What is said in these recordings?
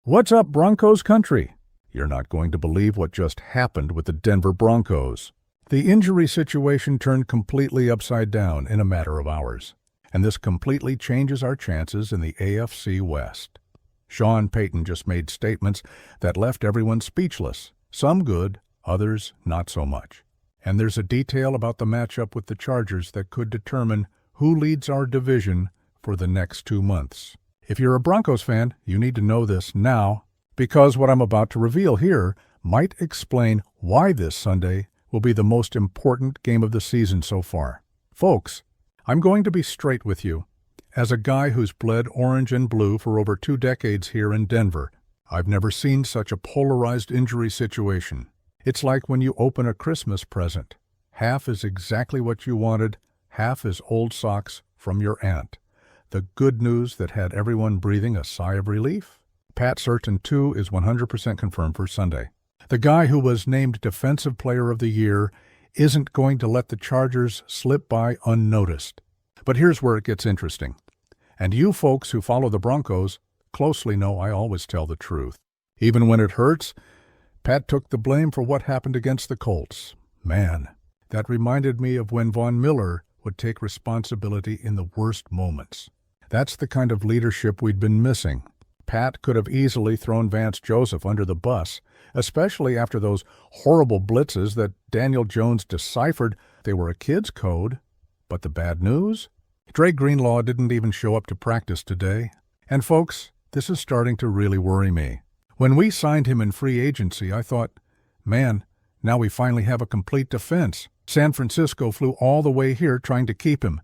What's up, Broncos country? You're not going to believe what just happened with the Denver Broncos. The injury situation turned completely upside down in a matter of hours, and this completely changes our chances in the AFC West. Sean Payton just made statements that left everyone speechless, some good, others not so much. And there's a detail about the matchup with the Chargers that could determine who leads our division for the next 2 months. If you're a Broncos fan, you need to know this now, because what I'm about to reveal here might explain why this Sunday will be the most important game of the season so far. Folks, I'm going to be straight with you. As a guy who's bled orange and blue for over 2 decades here in Denver, I've never seen such a polarized injury situation. It's like when you open a Christmas present. Half is exactly what you wanted, half is old socks from your aunt. The good news that had everyone breathing a sigh of relief? Pat Surtain, too, is 100% confirmed for Sunday. The guy who was named Defensive Player of the Year isn't going to let the Chargers slip by unnoticed. But here's where it gets interesting. And you folks who follow the Broncos closely know I always tell the truth. Even when it hurts, Pat took the blame for what happened against the Colts. Man, that reminded me of when Von Miller would take responsibility in the worst moments. That's the kind of leadership we'd been missing. Pat could have easily thrown Vance Joseph under the bus, especially after those horrible blitzes that Daniel Jones deciphered they were a kid's code. But the bad news? Dre Greenlaw didn't even show up to practice today. And folks, this is starting to really worry me. When we signed him in free agency, I thought, man, now we finally have a complete defense. San Francisco flew all the way here trying to keep him.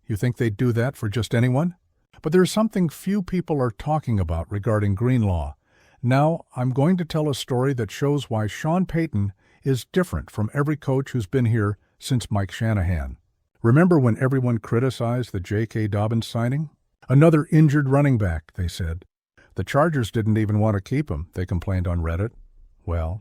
You think they'd do that for just anyone? But there's something few people are talking about regarding Greenlaw. Now, I'm going to tell a story that shows why Sean Payton is different from every coach who's been here since Mike Shanahan. Remember when everyone criticized the J.K. Dobbins signing? Another injured running back, they said. The Chargers didn't even want to keep him, they complained on Reddit. Well,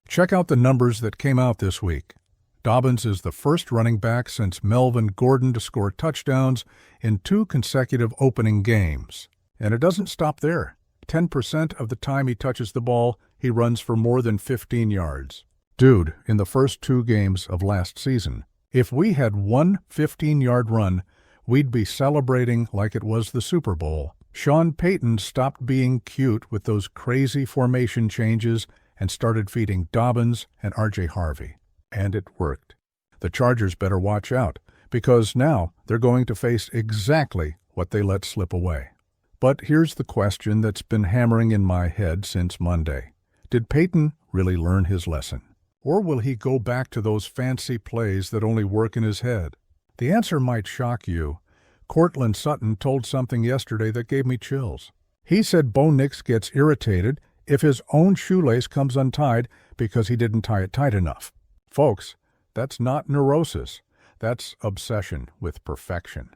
check out the numbers that came out this week. Dobbins is the first running back since Melvin Gordon to score touchdowns in 2 consecutive opening games. And it doesn't stop there. 10% of the time he touches the ball, he runs for more than 15 yards. Dude, in the first 2 games of last season, if we had one 15-yard run, we'd be celebrating like it was the Super Bowl. Sean Payton stopped being cute with those crazy formation changes and started feeding Dobbins and R.J. Harvey. And it worked. The Chargers better watch out, because now they're going to face exactly what they let slip away. But here's the question that's been hammering in my head since Monday. Did Payton really learn his lesson? Or will he go back to those fancy plays that only work in his head? The answer might shock you. Courtland Sutton told something yesterday that gave me chills. He said Bo Nix gets irritated if his own shoelace comes untied because he didn't tie it tight enough. Folks, that's not neurosis. That's obsession with perfection.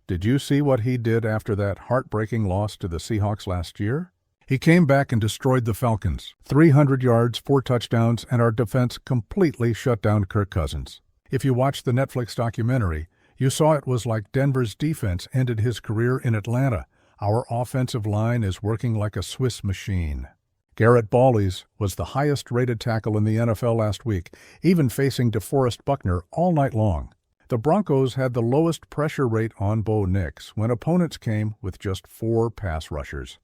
Did you see what he did after that heartbreaking loss to the Seahawks last year? He came back and destroyed the Falcons. 300 yards, 4 touchdowns, and our defense completely shut down Kirk Cousins. If you watched the Netflix documentary, you saw it was like Denver's defense ended his career in Atlanta. Our offensive line is working like a Swiss machine. Garrett Ballys was the highest-rated tackle in the NFL last week, even facing DeForest Buckner all night long. The Broncos had the lowest pressure rate on Bo Nix when opponents came with just 4 pass rushers.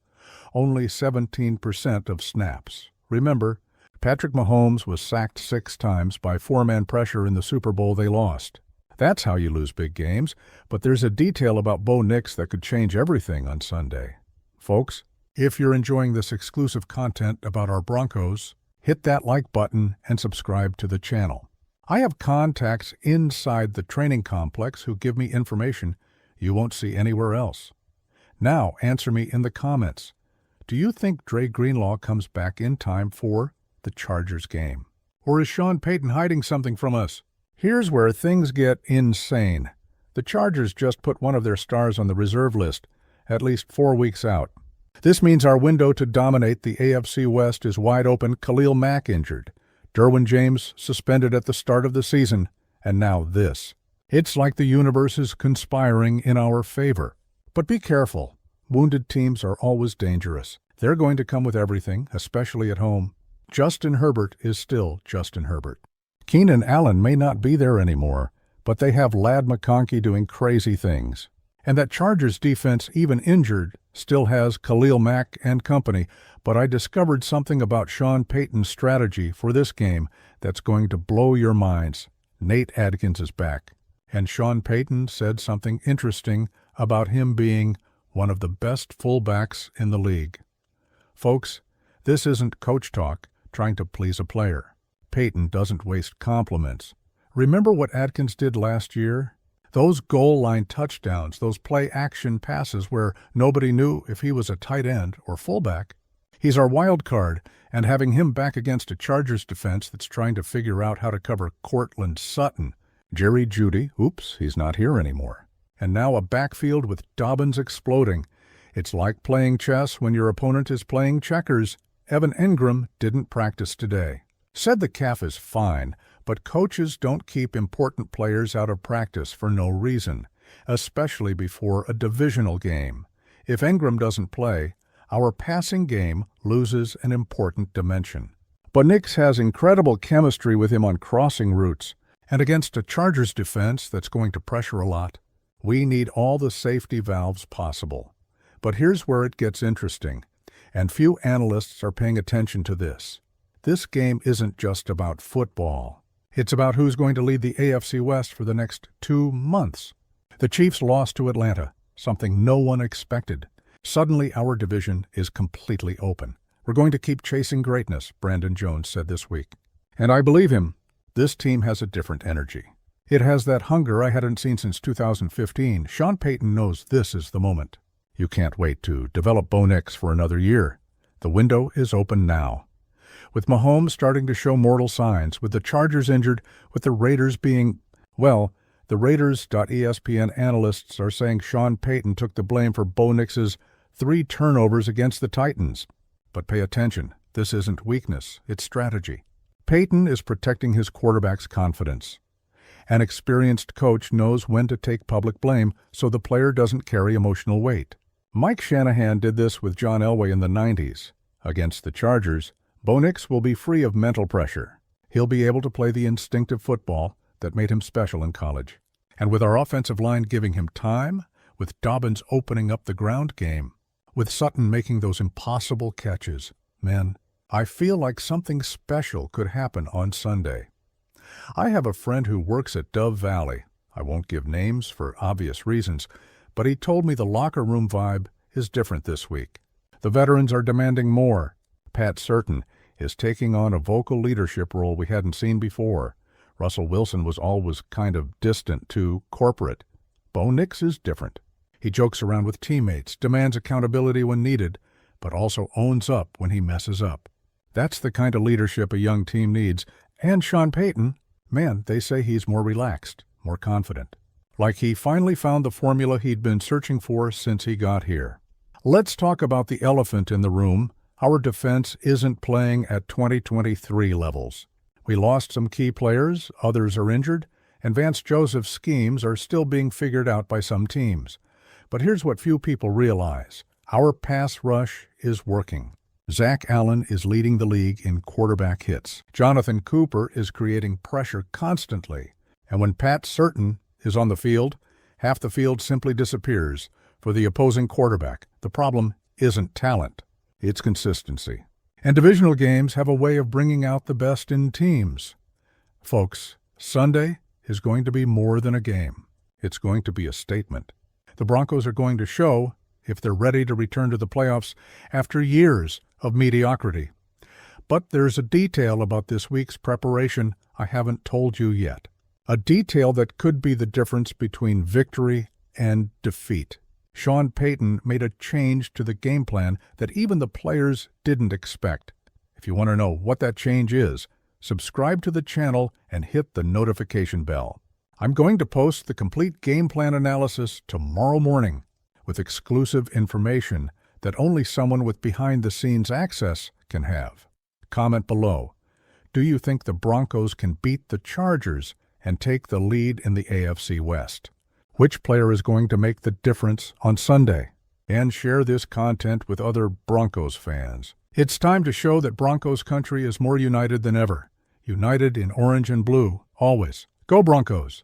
Only 17% of snaps. Remember, Patrick Mahomes was sacked 6 times by 4-man pressure in the Super Bowl they lost. That's how you lose big games, but there's a detail about Bo Nix that could change everything on Sunday. Folks, if you're enjoying this exclusive content about our Broncos, hit that like button and subscribe to the channel. I have contacts inside the training complex who give me information you won't see anywhere else. Now answer me in the comments. Do you think Dre Greenlaw comes back in time for the Chargers game? Or is Sean Payton hiding something from us? Here's where things get insane. The Chargers just put one of their stars on the reserve list, at least 4 weeks out. This means our window to dominate the AFC West is wide open. Khalil Mack injured, Derwin James suspended at the start of the season, and now this. It's like the universe is conspiring in our favor. But be careful. Wounded teams are always dangerous. They're going to come with everything, especially at home. Justin Herbert is still Justin Herbert. Keenan Allen may not be there anymore, but they have Ladd McConkey doing crazy things. And that Chargers defense, even injured, still has Khalil Mack and company, but I discovered something about Sean Payton's strategy for this game that's going to blow your minds. Nate Adkins is back, and Sean Payton said something interesting about him being one of the best fullbacks in the league. Folks, this isn't coach talk trying to please a player. Payton doesn't waste compliments. Remember what Adkins did last year? Those goal line touchdowns, those play-action passes where nobody knew if he was a tight end or fullback. He's our wild card, and having him back against a Chargers defense that's trying to figure out how to cover Cortland Sutton, Jerry Jeudy, oops, he's not here anymore, and now a backfield with Dobbins exploding. It's like playing chess when your opponent is playing checkers. Evan Engram didn't practice today. Said the calf is fine, but coaches don't keep important players out of practice for no reason, especially before a divisional game. If Engram doesn't play, our passing game loses an important dimension. But Nix has incredible chemistry with him on crossing routes, and against a Chargers defense that's going to pressure a lot, we need all the safety valves possible. But here's where it gets interesting, and few analysts are paying attention to this. This game isn't just about football. It's about who's going to lead the AFC West for the next 2 months. The Chiefs lost to Atlanta, something no one expected. Suddenly, our division is completely open. We're going to keep chasing greatness, Brandon Jones said this week. And I believe him. This team has a different energy. It has that hunger I hadn't seen since 2015. Sean Payton knows this is the moment. You can't wait to develop Bo Nix for another year. The window is open now. With Mahomes starting to show mortal signs, with the Chargers injured, with the Raiders being, well, the Raiders.ESPN analysts are saying Sean Payton took the blame for Bo Nix's 3 turnovers against the Titans. But pay attention, this isn't weakness, it's strategy. Payton is protecting his quarterback's confidence. An experienced coach knows when to take public blame so the player doesn't carry emotional weight. Mike Shanahan did this with John Elway in the 90s. Against the Chargers, Bo Nix will be free of mental pressure. He'll be able to play the instinctive football that made him special in college. And with our offensive line giving him time, with Dobbins opening up the ground game, with Sutton making those impossible catches, man, I feel like something special could happen on Sunday. I have a friend who works at Dove Valley. I won't give names for obvious reasons, but he told me the locker room vibe is different this week. The veterans are demanding more. Pat Certain is taking on a vocal leadership role we hadn't seen before. Russell Wilson was always kind of distant to corporate. Bo Nix is different. He jokes around with teammates, demands accountability when needed, but also owns up when he messes up. That's the kind of leadership a young team needs. And Sean Payton, man, they say he's more relaxed, more confident. Like he finally found the formula he'd been searching for since he got here. Let's talk about the elephant in the room. Our defense isn't playing at 2023 levels. We lost some key players, others are injured, and Vance Joseph's schemes are still being figured out by some teams. But here's what few people realize. Our pass rush is working. Zach Allen is leading the league in quarterback hits. Jonathan Cooper is creating pressure constantly. And when Pat Certain is on the field, half the field simply disappears for the opposing quarterback. The problem isn't talent. It's consistency. And divisional games have a way of bringing out the best in teams. Folks, Sunday is going to be more than a game. It's going to be a statement. The Broncos are going to show if they're ready to return to the playoffs after years of mediocrity. But there's a detail about this week's preparation I haven't told you yet. A detail that could be the difference between victory and defeat. Sean Payton made a change to the game plan that even the players didn't expect. If you want to know what that change is, subscribe to the channel and hit the notification bell. I'm going to post the complete game plan analysis tomorrow morning with exclusive information that only someone with behind-the-scenes access can have. Comment below. Do you think the Broncos can beat the Chargers and take the lead in the AFC West? Which player is going to make the difference on Sunday? and share this content with other Broncos fans. It's time to show that Broncos country is more united than ever. United in orange and blue, always. Go Broncos!